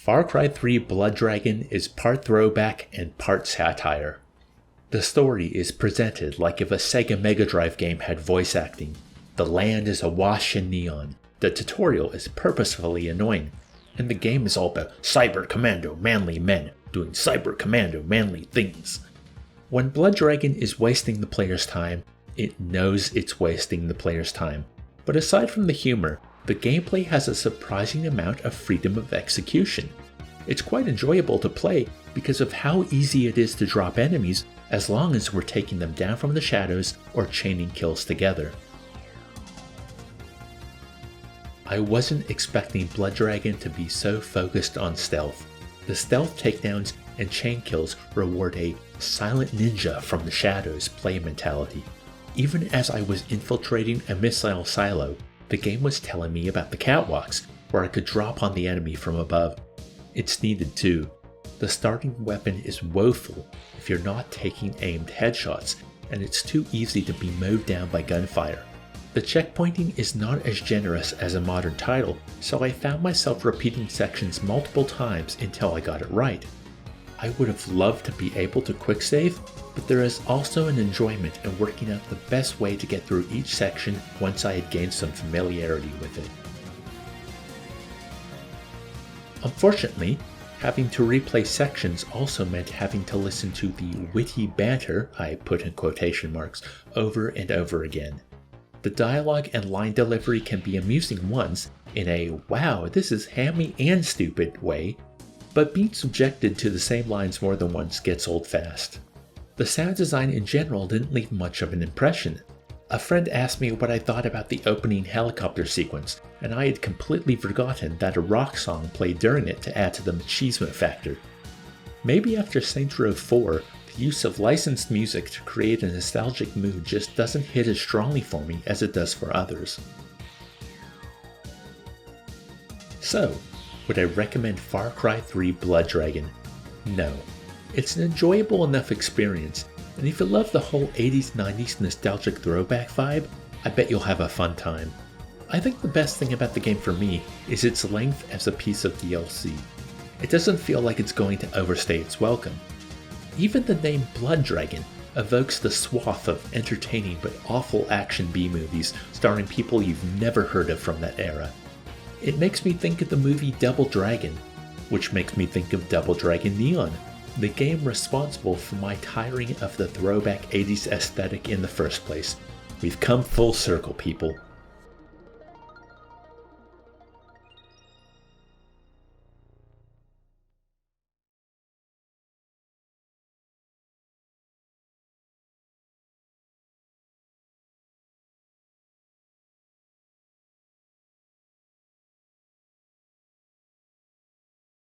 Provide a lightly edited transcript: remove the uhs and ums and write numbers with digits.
Far Cry 3 Blood Dragon is part throwback and part satire. The story is presented like if a Sega Mega Drive game had voice acting. The land is awash in neon, the tutorial is purposefully annoying, and the game is all about cyber commando manly men doing cyber commando manly things. When Blood Dragon is wasting the player's time, it knows it's wasting the player's time. But aside from the humor, the gameplay has a surprising amount of freedom of execution. It's quite enjoyable to play because of how easy it is to drop enemies as long as we're taking them down from the shadows or chaining kills together. I wasn't expecting Blood Dragon to be so focused on stealth. The stealth takedowns and chain kills reward a silent ninja from the shadows play mentality. Even as I was infiltrating a missile silo, the game was telling me about the catwalks, where I could drop on the enemy from above. It's needed too. The starting weapon is woeful if you're not taking aimed headshots, and it's too easy to be mowed down by gunfire. The checkpointing is not as generous as a modern title, so I found myself repeating sections multiple times until I got it right. I would have loved to be able to quick save, but there is also an enjoyment in working out the best way to get through each section once I had gained some familiarity with it. Unfortunately, having to replay sections also meant having to listen to the witty banter, I put in quotation marks, over and over again. The dialogue and line delivery can be amusing once, in a wow, this is hammy and stupid way, but being subjected to the same lines more than once gets old fast. The sound design in general didn't leave much of an impression. A friend asked me what I thought about the opening helicopter sequence, and I had completely forgotten that a rock song played during it to add to the machismo factor. Maybe after Saints Row 4, the use of licensed music to create a nostalgic mood just doesn't hit as strongly for me as it does for others. So, would I recommend Far Cry 3 Blood Dragon? No. It's an enjoyable enough experience, and if you love the whole 80s 90s nostalgic throwback vibe, I bet you'll have a fun time. I think the best thing about the game for me is its length as a piece of DLC. It doesn't feel like it's going to overstay its welcome. Even the name Blood Dragon evokes the swath of entertaining but awful action B-movies starring people you've never heard of from that era. It makes me think of the movie Double Dragon, which makes me think of Double Dragon Neon, the game responsible for my tiring of the throwback 80s aesthetic in the first place. We've come full circle, people.